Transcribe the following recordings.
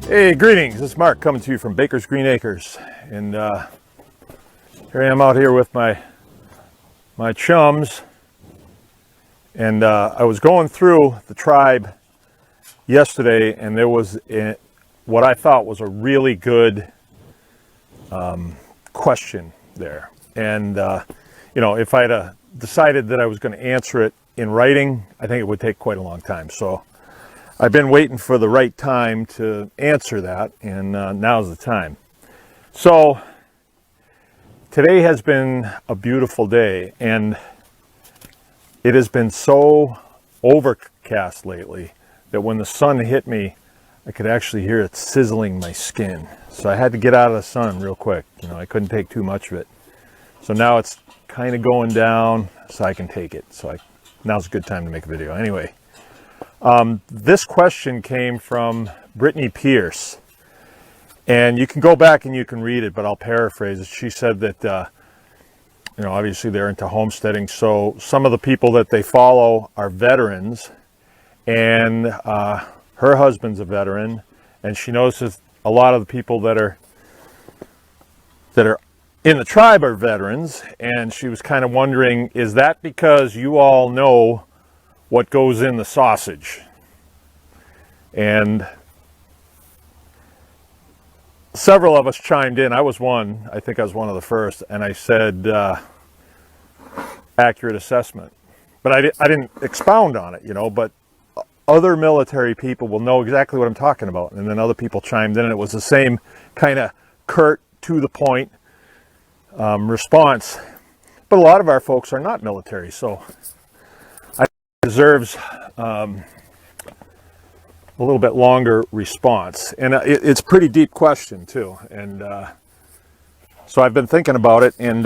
Hey, greetings. This is Mark coming to you from Baker's Green Acres, and here I am out here with my chums, and I was going through the tribe yesterday, and there was what I thought was a really good question there. And you know, if I had decided that I was going to answer it in writing, I think it would take quite a long time. So I've been waiting for the right time to answer that, and now's the time. So today has been a beautiful day, and it has been so overcast lately that when the sun hit me, I could actually hear it sizzling my skin. So I had to get out of the sun real quick. You know, I couldn't take too much of it. So now it's kind of going down, so I can take it. So now's a good time to make a video. Anyway. This question came from Brittany Pierce, and you can go back and you can read it, but I'll paraphrase it. She said that, you know, obviously they're into homesteading, so some of the people that they follow are veterans, and her husband's a veteran, and she notices a lot of the people that are in the tribe are veterans, and she was kind of wondering, is that because you all know what goes in the sausage? And several of us chimed in. I was one. I think I was one of the first, and I said accurate assessment, but I didn't expound on it, you know. But other military people will know exactly what I'm talking about. And then other people chimed in, and it was the same kind of curt, to the point response. But a lot of our folks are not military, so deserves a little bit longer response, and it's a pretty deep question too. And so I've been thinking about it, and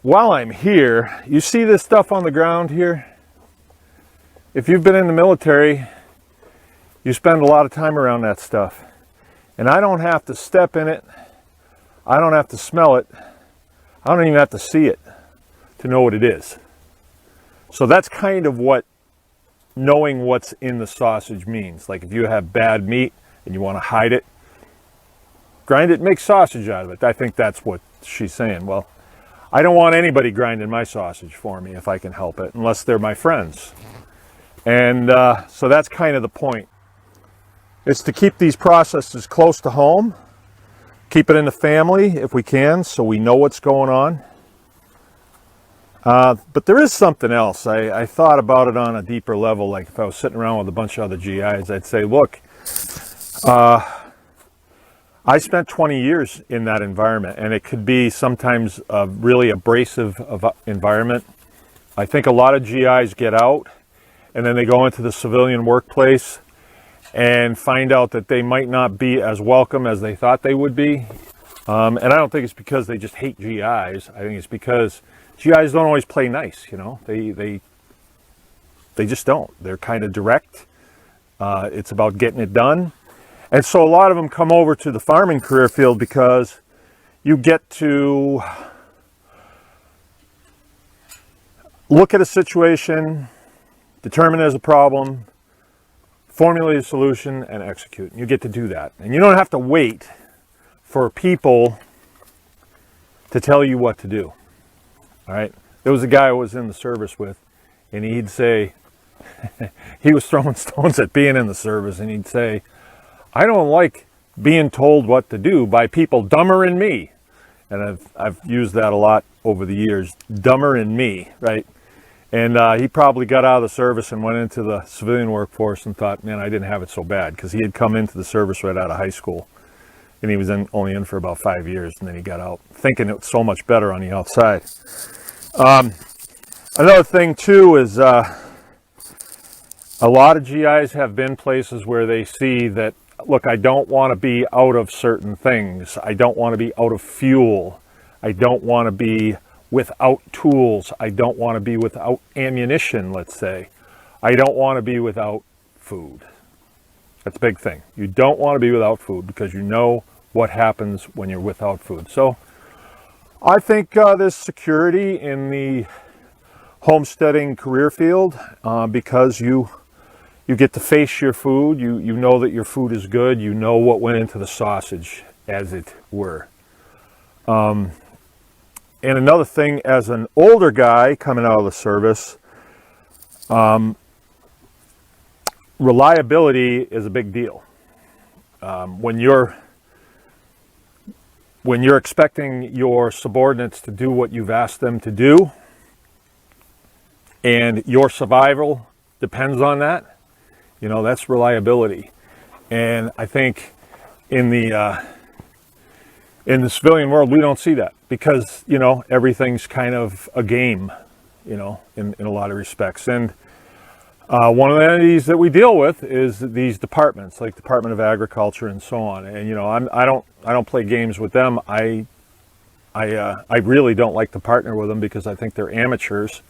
while I'm here, you see this stuff on the ground here? If you've been in the military, you spend a lot of time around that stuff, and I don't have to step in it, I don't have to smell it, I don't even have to see it to know what it is. So that's kind of what knowing what's in the sausage means. Like if you have bad meat and you want to hide it, grind it, make sausage out of it. I think that's what she's saying. Well, I don't want anybody grinding my sausage for me if I can help it, unless they're my friends. And so that's kind of the point. It's to keep these processes close to home, keep it in the family if we can, so we know what's going on. But there is something else. I thought about it on a deeper level. Like if I was sitting around with a bunch of other GIs, I'd say, look, I spent 20 years in that environment, and it could be sometimes a really abrasive environment. I think a lot of GIs get out, and then they go into the civilian workplace and find out that they might not be as welcome as they thought they would be. And I don't think it's because they just hate GIs. I think it's because GIs don't always play nice, you know. They just don't. They're kind of direct. It's about getting it done. And so a lot of them come over to the farming career field because you get to look at a situation, determine there's a problem, formulate a solution, and execute. You get to do that. And you don't have to wait for people to tell you what to do. All right. There was a guy I was in the service with, and he'd say, he was throwing stones at being in the service, and he'd say, I don't like being told what to do by people dumber than me. And I've used that a lot over the years, dumber than me, right? And he probably got out of the service and went into the civilian workforce and thought, man, I didn't have it so bad, because he had come into the service right out of high school. And he was only in for about 5 years, and then he got out thinking it was so much better on the outside. Another thing too is a lot of GIs have been places where they see that, look, I don't want to be out of certain things. I don't want to be out of fuel. I don't want to be without tools. I don't want to be without ammunition, let's say. I don't want to be without food. That's a big thing. You don't want to be without food, because you know what happens when you're without food. So I think there's security in the homesteading career field because you you get to face your food. You know that your food is good. You know what went into the sausage, as it were. And another thing, as an older guy coming out of the service, reliability is a big deal. When you're expecting your subordinates to do what you've asked them to do, and your survival depends on that, you know, that's reliability. And I think in the civilian world, we don't see that because, you know, everything's kind of a game, you know, in a lot of respects. And one of the entities that we deal with is these departments, like Department of Agriculture and so on. And, you know, I don't play games with them. I really don't like to partner with them because I think they're amateurs.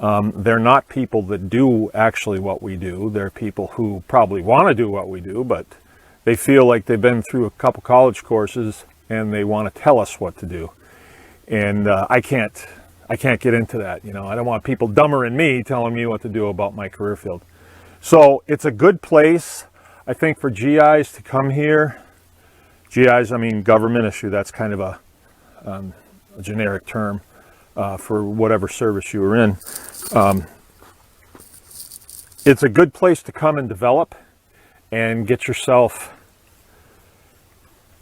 They're not people that do actually what we do. They're people who probably want to do what we do, but they feel like they've been through a couple college courses and they want to tell us what to do. And I can't get into that. You know, I don't want people dumber than me telling me what to do about my career field. So it's a good place, I think, for GIs to come here. GIs, I mean government issue. That's kind of a generic term for whatever service you were in. It's a good place to come and develop and get yourself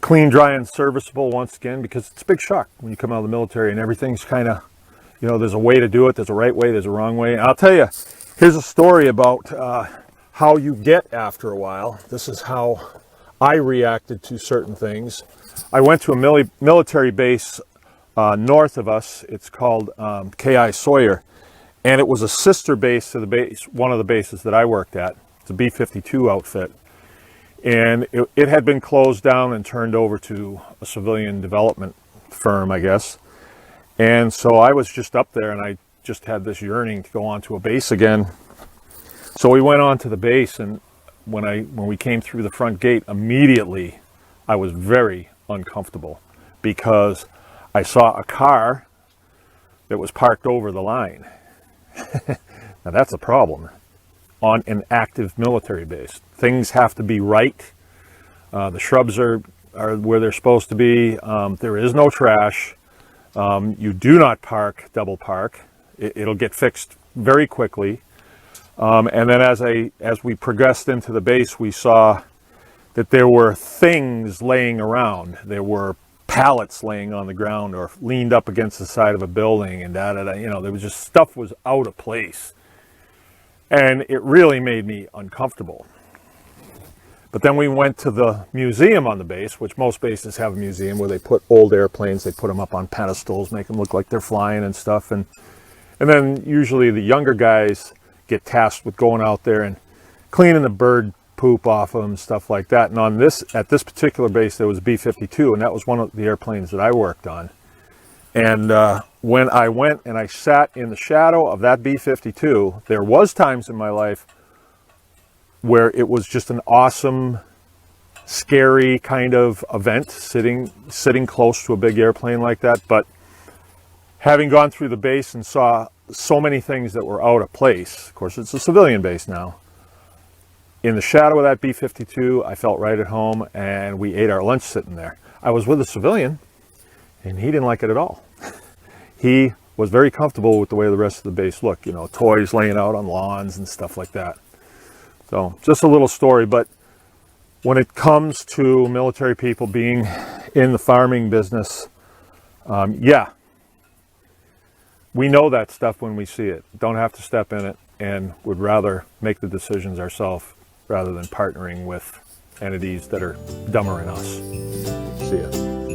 clean, dry, and serviceable once again, because it's a big shock when you come out of the military and everything's kind of, you know, there's a way to do it, there's a right way, there's a wrong way. And I'll tell you, here's a story about how you get after a while. This is how I reacted to certain things. I went to a military base north of us. It's called K.I. Sawyer, and it was a sister base to the base, one of the bases that I worked at. It's a B-52 outfit. And it had been closed down and turned over to a civilian development firm, I guess. And so I was just up there, and I just had this yearning to go onto a base again. So we went on to the base, and when we came through the front gate, immediately I was very uncomfortable because I saw a car that was parked over the line. Now that's a problem on an active military base. Things have to be right. The shrubs are where they're supposed to be. There is no trash. You do not double park. It'll get fixed very quickly. And then as we progressed into the base, we saw that there were things laying around. There were pallets laying on the ground or leaned up against the side of a building, and you know, there was just stuff was out of place. And it really made me uncomfortable. But then we went to the museum on the base, which most bases have a museum where they put old airplanes, they put them up on pedestals, make them look like they're flying and stuff. And then usually the younger guys get tasked with going out there and cleaning the bird poop off of them, stuff like that. And at this particular base, there was a B-52, and that was one of the airplanes that I worked on. And when I went and I sat in the shadow of that B-52, there was times in my life where it was just an awesome, scary kind of event, sitting close to a big airplane like that. But having gone through the base and saw so many things that were out of place, of course it's a civilian base now, in the shadow of that B-52, I felt right at home, and we ate our lunch sitting there. I was with a civilian, and he didn't like it at all. He was very comfortable with the way the rest of the base looked, you know, toys laying out on lawns and stuff like that. So just a little story, but when it comes to military people being in the farming business, yeah, we know that stuff when we see it. Don't have to step in it, and would rather make the decisions ourselves rather than partnering with entities that are dumber than us. See ya.